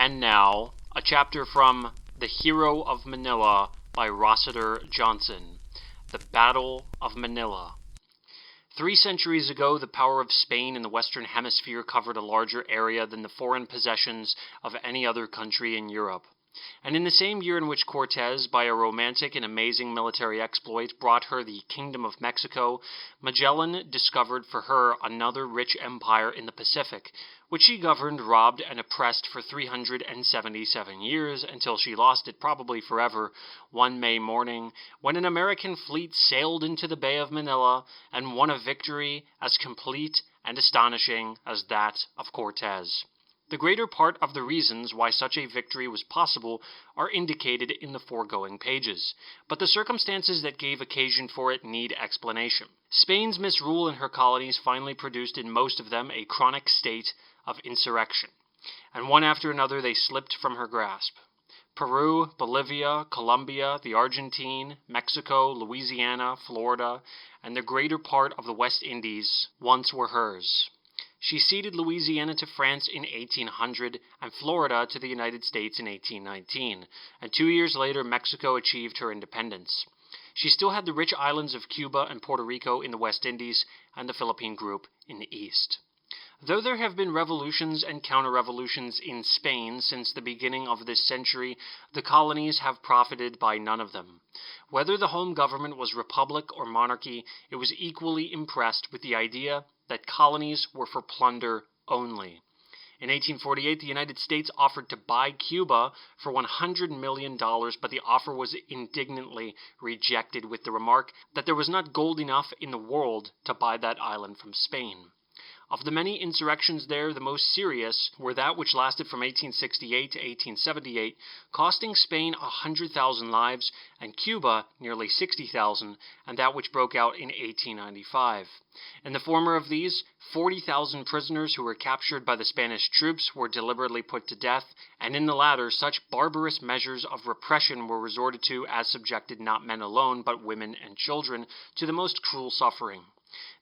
And now, a chapter from The Hero of Manila by Rossiter Johnson. The Battle of Manila. 3 centuries ago, the power of Spain in the Western Hemisphere covered a larger area than the foreign possessions of any other country in Europe. And in the same year in which Cortes, by a romantic and amazing military exploit, brought her the Kingdom of Mexico, Magellan discovered for her another rich empire in the Pacific, which she governed, robbed, and oppressed for 377 years, until she lost it probably forever, one May morning, when an American fleet sailed into the Bay of Manila and won a victory as complete and astonishing as that of Cortes. The greater part of the reasons why such a victory was possible are indicated in the foregoing pages, but the circumstances that gave occasion for it need explanation. Spain's misrule in her colonies finally produced in most of them a chronic state of insurrection, and one after another they slipped from her grasp. Peru, Bolivia, Colombia, the Argentine, Mexico, Louisiana, Florida, and the greater part of the West Indies once were hers. She ceded Louisiana to France in 1800 and Florida to the United States in 1819, and 2 years later Mexico achieved her independence. She still had the rich islands of Cuba and Puerto Rico in the West Indies and the Philippine group in the East. Though there have been revolutions and counter-revolutions in Spain since the beginning of this century, the colonies have profited by none of them. Whether the home government was republic or monarchy, it was equally impressed with the idea that colonies were for plunder only. In 1848, the United States offered to buy Cuba for $100 million, but the offer was indignantly rejected with the remark that there was not gold enough in the world to buy that island from Spain. Of the many insurrections there, the most serious were that which lasted from 1868 to 1878, costing Spain 100,000 lives and Cuba nearly 60,000, and that which broke out in 1895. In the former of these, 40,000 prisoners who were captured by the Spanish troops were deliberately put to death, and in the latter such barbarous measures of repression were resorted to as subjected not men alone, but women and children, to the most cruel suffering.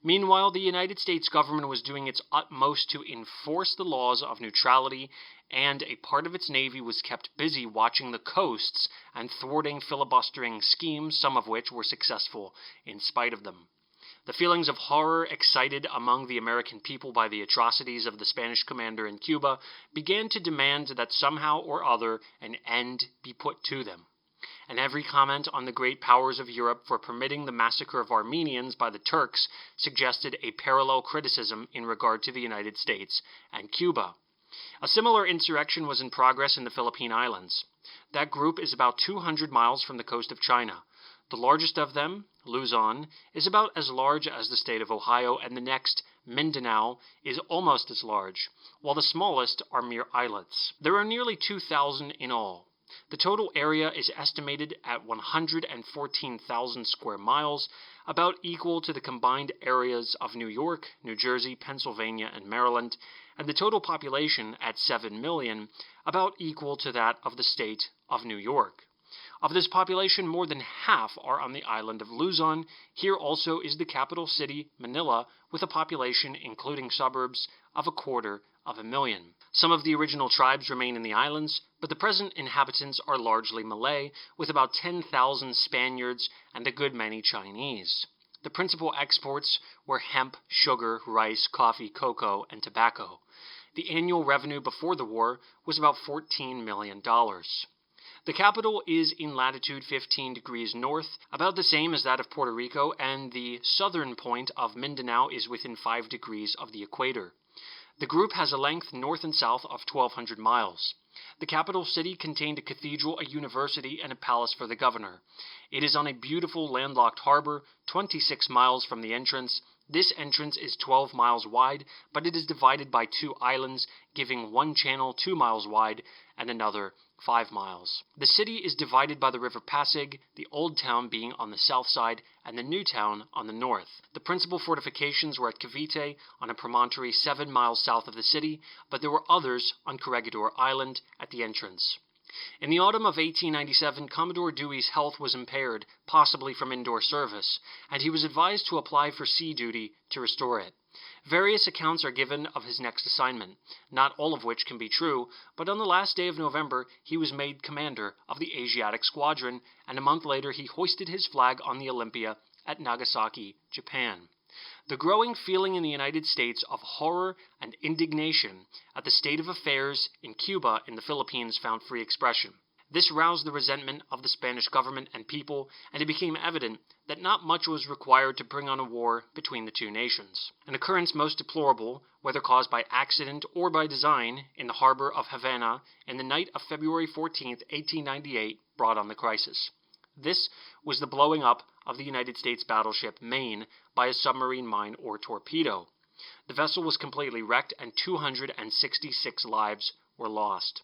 Meanwhile, the United States government was doing its utmost to enforce the laws of neutrality, and a part of its navy was kept busy watching the coasts and thwarting filibustering schemes, some of which were successful in spite of them. The feelings of horror excited among the American people by the atrocities of the Spanish commander in Cuba began to demand that somehow or other an end be put to them. And every comment on the great powers of Europe for permitting the massacre of Armenians by the Turks suggested a parallel criticism in regard to the United States and Cuba. A similar insurrection was in progress in the Philippine Islands. That group is about 200 miles from the coast of China. The largest of them, Luzon, is about as large as the state of Ohio, and the next, Mindanao, is almost as large, while the smallest are mere islets. There are nearly 2,000 in all. The total area is estimated at 114,000 square miles, about equal to the combined areas of New York, New Jersey, Pennsylvania, and Maryland, and the total population at 7 million, about equal to that of the state of New York. Of this population, more than half are on the island of Luzon. Here also is the capital city, Manila, with a population, including suburbs, of 250,000. Some of the original tribes remain in the islands, but the present inhabitants are largely Malay, with about 10,000 Spaniards and a good many Chinese. The principal exports were hemp, sugar, rice, coffee, cocoa, and tobacco. The annual revenue before the war was about $14 million. The capital is in latitude 15 degrees north, about the same as that of Puerto Rico, and the southern point of Mindanao is within 5 degrees of the equator. The group has a length north and south of 1,200 miles. The capital city contained a cathedral, a university, and a palace for the governor. It is on a beautiful landlocked harbor, 26 miles from the entrance. This entrance is 12 miles wide, but it is divided by 2 islands, giving one channel 2 miles wide and another 5 miles. The city is divided by the river Pasig, the old town being on the south side and the new town on the north. The principal fortifications were at Cavite, on a promontory 7 miles south of the city, but there were others on Corregidor Island at the entrance. In the autumn of 1897, Commodore Dewey's health was impaired, possibly from indoor service, and he was advised to apply for sea duty to restore it. Various accounts are given of his next assignment, not all of which can be true, but on the last day of November he was made commander of the Asiatic Squadron, and a month later he hoisted his flag on the Olympia at Nagasaki, Japan. The growing feeling in the United States of horror and indignation at the state of affairs in Cuba and the Philippines found free expression. This roused the resentment of the Spanish government and people, and it became evident that not much was required to bring on a war between the two nations. An occurrence most deplorable, whether caused by accident or by design, in the harbor of Havana in the night of February 14, 1898, brought on the crisis. This was the blowing up of the United States battleship Maine by a submarine mine or torpedo. The vessel was completely wrecked and 266 lives were lost.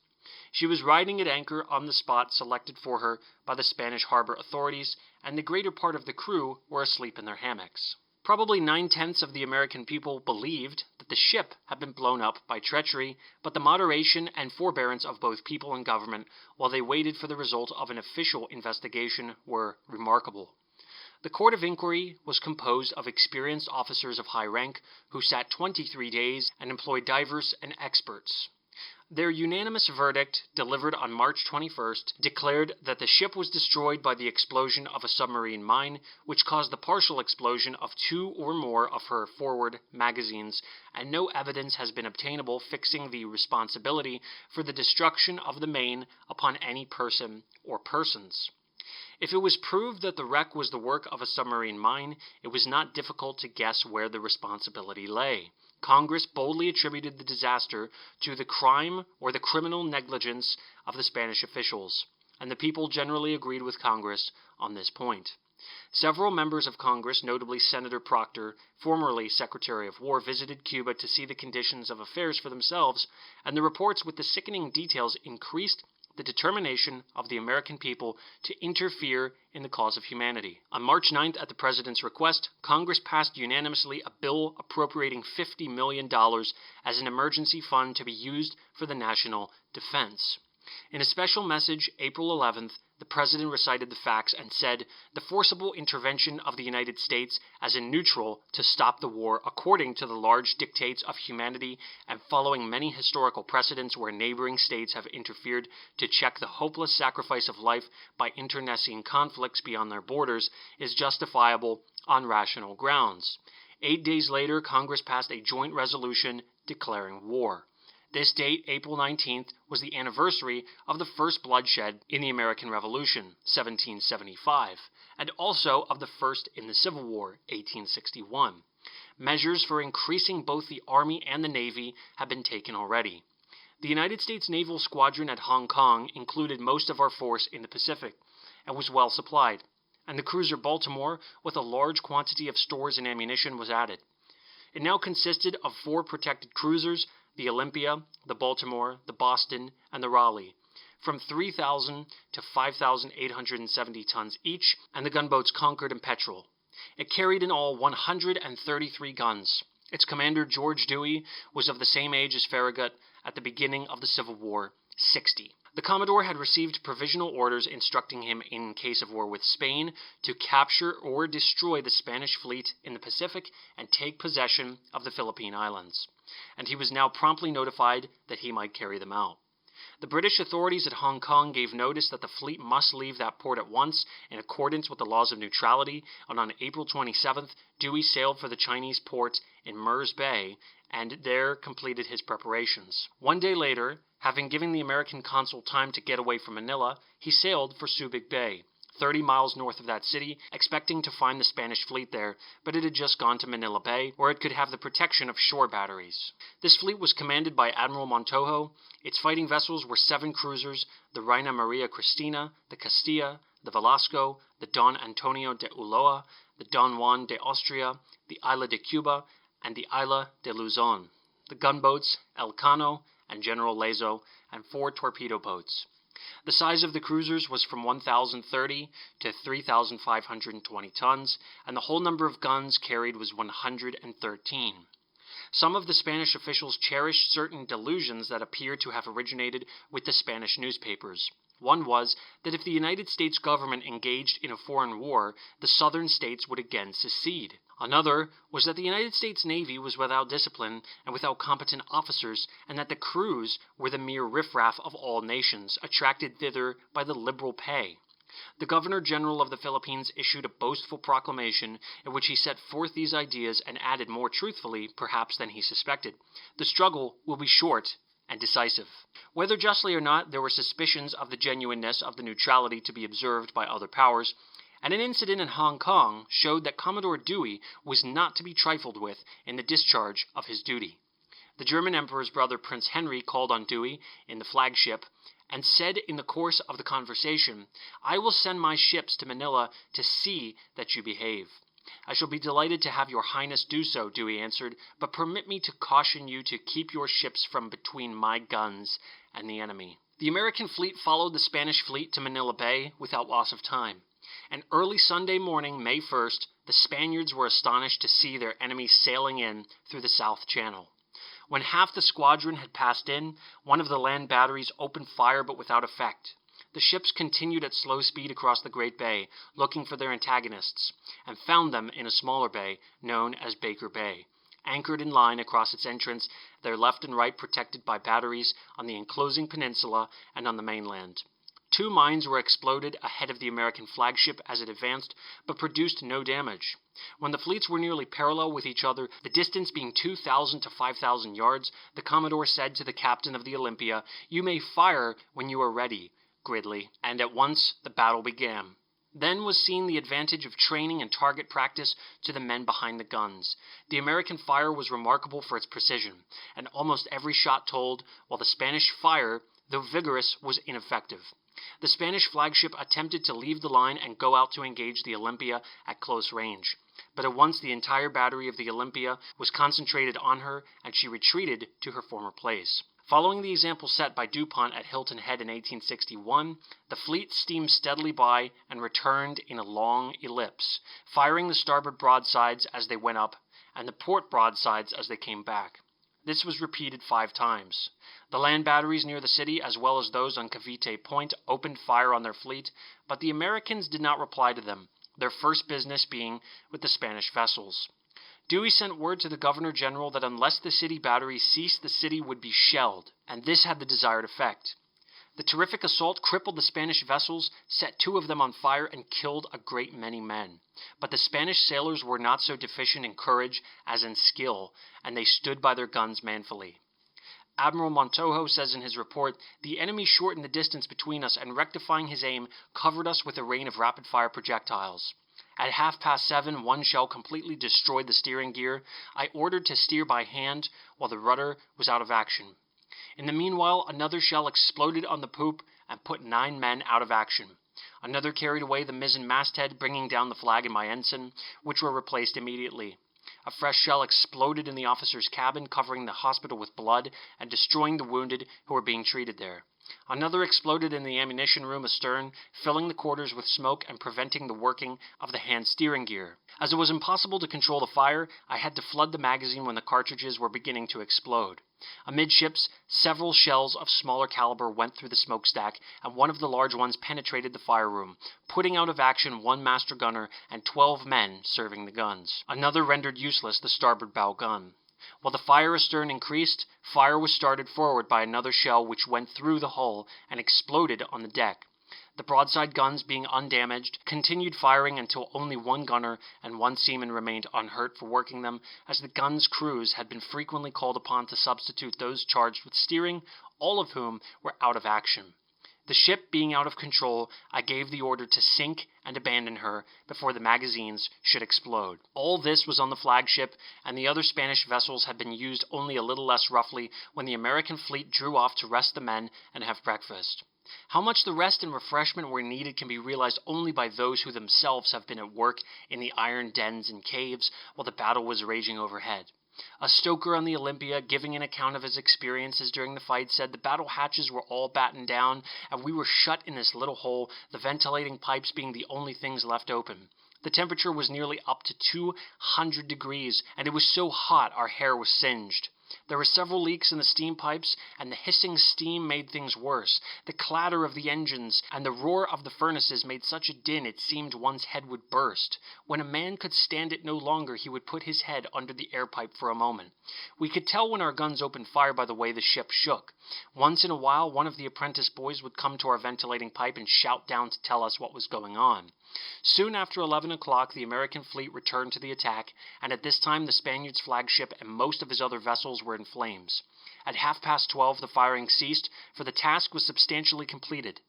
She was riding at anchor on the spot selected for her by the Spanish harbor authorities, and the greater part of the crew were asleep in their hammocks. Probably 9/10 of the American people believed that the ship had been blown up by treachery, but the moderation and forbearance of both people and government while they waited for the result of an official investigation were remarkable. The court of inquiry was composed of experienced officers of high rank who sat 23 days and employed divers and experts. Their unanimous verdict, delivered on March 21st, declared that the ship was destroyed by the explosion of a submarine mine, which caused the partial explosion of 2 or more of her forward magazines, and no evidence has been obtainable fixing the responsibility for the destruction of the Maine upon any person or persons. If it was proved that the wreck was the work of a submarine mine, it was not difficult to guess where the responsibility lay. Congress boldly attributed the disaster to the crime or the criminal negligence of the Spanish officials, and the people generally agreed with Congress on this point. Several members of Congress, notably Senator Proctor, formerly Secretary of War, visited Cuba to see the conditions of affairs for themselves, and the reports with the sickening details increased the determination of the American people to interfere in the cause of humanity. On March 9th, at the President's request, Congress passed unanimously a bill appropriating $50 million as an emergency fund to be used for the national defense. In a special message, April 11th, the President recited the facts and said, "The forcible intervention of the United States as a neutral to stop the war according to the large dictates of humanity and following many historical precedents where neighboring states have interfered to check the hopeless sacrifice of life by internecine conflicts beyond their borders is justifiable on rational grounds." 8 days later, Congress passed a joint resolution declaring war. This date, April 19th, was the anniversary of the first bloodshed in the American Revolution, 1775, and also of the first in the Civil War, 1861. Measures for increasing both the Army and the Navy have been taken already. The United States Naval Squadron at Hong Kong included most of our force in the Pacific and was well supplied, and the cruiser Baltimore, with a large quantity of stores and ammunition, was added. It now consisted of 4 protected cruisers, the Olympia, the Baltimore, the Boston, and the Raleigh, from 3,000 to 5,870 tons each, and the gunboats Concord and Petrel. It carried in all 133 guns. Its commander, George Dewey, was of the same age as Farragut at the beginning of the Civil War, 60. The Commodore had received provisional orders instructing him, in case of war with Spain, to capture or destroy the Spanish fleet in the Pacific and take possession of the Philippine Islands, and he was now promptly notified that he might carry them out. The British authorities at Hong Kong gave notice that the fleet must leave that port at once in accordance with the laws of neutrality, and on April 27th, Dewey sailed for the Chinese port in Mirs Bay and there completed his preparations. 1 day later, having given the American consul time to get away from Manila, he sailed for Subic Bay, 30 miles north of that city, expecting to find the Spanish fleet there, but it had just gone to Manila Bay, where it could have the protection of shore batteries. This fleet was commanded by Admiral Montojo. Its fighting vessels were 7 cruisers, the Reina Maria Cristina, the Castilla, the Velasco, the Don Antonio de Ulloa, the Don Juan de Austria, the Isla de Cuba, and the Isla de Luzon, the gunboats Elcano and General Lazo, and 4 torpedo boats. The size of the cruisers was from 1,030 to 3,520 tons, and the whole number of guns carried was 113. Some of the Spanish officials cherished certain delusions that appear to have originated with the Spanish newspapers. One was that if the United States government engaged in a foreign war, the southern states would again secede. Another was that the United States Navy was without discipline and without competent officers, and that the crews were the mere riffraff of all nations, attracted thither by the liberal pay. The Governor-General of the Philippines issued a boastful proclamation in which he set forth these ideas and added more truthfully, perhaps, than he suspected, "The struggle will be short and decisive." Whether justly or not, there were suspicions of the genuineness of the neutrality to be observed by other powers, and an incident in Hong Kong showed that Commodore Dewey was not to be trifled with in the discharge of his duty. The German Emperor's brother Prince Henry called on Dewey in the flagship, and said in the course of the conversation, "I will send my ships to Manila to see that you behave." "I shall be delighted to have your Highness do so," Dewey answered, "but permit me to caution you to keep your ships from between my guns and the enemy." The American fleet followed the Spanish fleet to Manila Bay without loss of time. And early Sunday morning, May 1st, the Spaniards were astonished to see their enemy sailing in through the South Channel. When half the squadron had passed in, one of the land batteries opened fire but without effect. The ships continued at slow speed across the Great Bay, looking for their antagonists, and found them in a smaller bay, known as Baker Bay, anchored in line across its entrance, their left and right protected by batteries on the enclosing peninsula and on the mainland. 2 mines were exploded ahead of the American flagship as it advanced, but produced no damage. When the fleets were nearly parallel with each other, the distance being 2,000 to 5,000 yards, the Commodore said to the captain of the Olympia, "You may fire when you are ready, Gridley," and at once the battle began. Then was seen the advantage of training and target practice to the men behind the guns. The American fire was remarkable for its precision, and almost every shot told, while the Spanish fire, though vigorous, was ineffective. The Spanish flagship attempted to leave the line and go out to engage the Olympia at close range, but at once the entire battery of the Olympia was concentrated on her, and she retreated to her former place. Following the example set by DuPont at Hilton Head in 1861, the fleet steamed steadily by and returned in a long ellipse, firing the starboard broadsides as they went up, and the port broadsides as they came back. This was repeated 5 times. The land batteries near the city, as well as those on Cavite Point, opened fire on their fleet, but the Americans did not reply to them, their first business being with the Spanish vessels. Dewey sent word to the Governor-General that unless the city batteries ceased, the city would be shelled, and this had the desired effect. The terrific assault crippled the Spanish vessels, set 2 of them on fire, and killed a great many men. But the Spanish sailors were not so deficient in courage as in skill, and they stood by their guns manfully. Admiral Montojo says in his report, "The enemy shortened the distance between us and, rectifying his aim, covered us with a rain of rapid-fire projectiles. At 7:30, one shell completely destroyed the steering gear. I ordered to steer by hand while the rudder was out of action. In the meanwhile, another shell exploded on the poop and put 9 men out of action. Another carried away the mizzen masthead, bringing down the flag and my ensign, which were replaced immediately. A fresh shell exploded in the officer's cabin, covering the hospital with blood and destroying the wounded who were being treated there. Another exploded in the ammunition room astern, filling the quarters with smoke and preventing the working of the hand steering gear. As it was impossible to control the fire, I had to flood the magazine when the cartridges were beginning to explode. Amidships, several shells of smaller caliber went through the smokestack, and one of the large ones penetrated the fire room, putting out of action 1 master gunner and 12 men serving the guns. Another rendered useless the starboard bow gun. While the fire astern increased, fire was started forward by another shell which went through the hull and exploded on the deck. The broadside guns, being undamaged, continued firing until only 1 gunner and 1 seaman remained unhurt for working them, as the guns' crews had been frequently called upon to substitute those charged with steering, all of whom were out of action. The ship being out of control, I gave the order to sink and abandon her before the magazines should explode. All this was on the flagship, and the other Spanish vessels had been used only a little less roughly when the American fleet drew off to rest the men and have breakfast. How much the rest and refreshment were needed can be realized only by those who themselves have been at work in the iron dens and caves while the battle was raging overhead. A stoker on the Olympia, giving an account of his experiences during the fight, said the battle hatches were all battened down, and we were shut in this little hole, the ventilating pipes being the only things left open. The temperature was nearly up to 200 degrees, and it was so hot our hair was singed. There were several leaks in the steam pipes, and the hissing steam made things worse. The clatter of the engines and the roar of the furnaces made such a din it seemed one's head would burst. When a man could stand it no longer, he would put his head under the air pipe for a moment. We could tell when our guns opened fire by the way the ship shook. Once in a while, one of the apprentice boys would come to our ventilating pipe and shout down to tell us what was going on. Soon after 11 o'clock, the American fleet returned to the attack, and at this time the Spaniard's flagship and most of his other vessels were in flames. At 12:30 the firing ceased, for the task was substantially completed.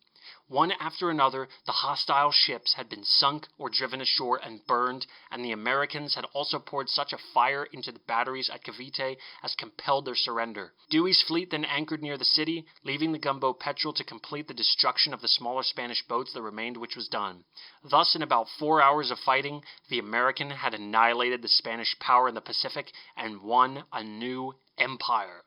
One after another, the hostile ships had been sunk or driven ashore and burned, and the Americans had also poured such a fire into the batteries at Cavite as compelled their surrender. Dewey's fleet then anchored near the city, leaving the gunboat Petrel to complete the destruction of the smaller Spanish boats that remained, which was done. Thus, in about 4 hours of fighting, the American had annihilated the Spanish power in the Pacific and won a new empire.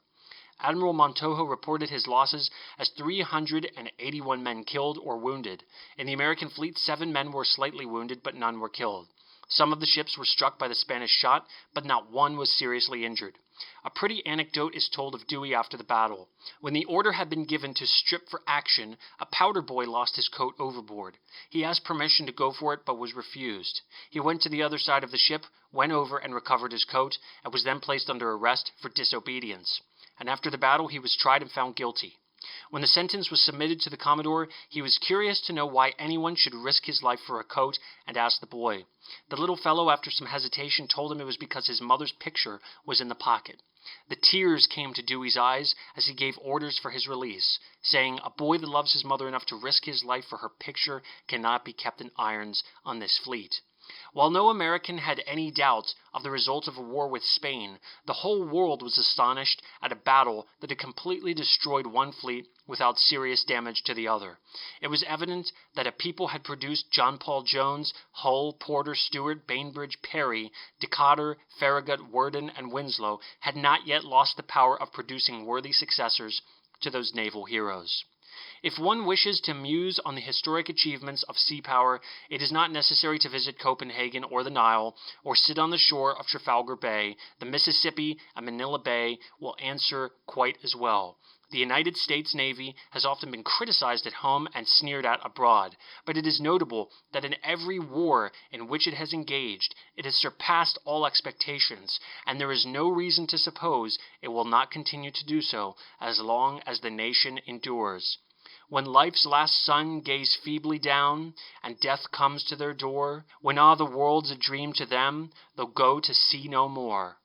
Admiral Montojo reported his losses as 381 men killed or wounded. In the American fleet, 7 men were slightly wounded, but none were killed. Some of the ships were struck by the Spanish shot, but not one was seriously injured. A pretty anecdote is told of Dewey after the battle. When the order had been given to strip for action, a powder boy lost his coat overboard. He asked permission to go for it, but was refused. He went to the other side of the ship, went over and recovered his coat, and was then placed under arrest for disobedience. And after the battle he was tried and found guilty. When the sentence was submitted to the Commodore, he was curious to know why anyone should risk his life for a coat, and asked the boy. The little fellow, after some hesitation, told him it was because his mother's picture was in the pocket. The tears came to Dewey's eyes as he gave orders for his release, saying, "A boy that loves his mother enough to risk his life for her picture cannot be kept in irons on this fleet." While no American had any doubt of the result of a war with Spain, the whole world was astonished at a battle that had completely destroyed one fleet without serious damage to the other. It was evident that a people had produced John Paul Jones, Hull, Porter, Stewart, Bainbridge, Perry, Decatur, Farragut, Worden, and Winslow had not yet lost the power of producing worthy successors to those naval heroes. If one wishes to muse on the historic achievements of sea power, it is not necessary to visit Copenhagen or the Nile, or sit on the shore of Trafalgar Bay. The Mississippi and Manila Bay will answer quite as well. The United States Navy has often been criticized at home and sneered at abroad, but it is notable that in every war in which it has engaged, it has surpassed all expectations, and there is no reason to suppose it will not continue to do so as long as the nation endures. When life's last sun gaze feebly down, and death comes to their door, when the world's a dream to them, they'll go to sea no more.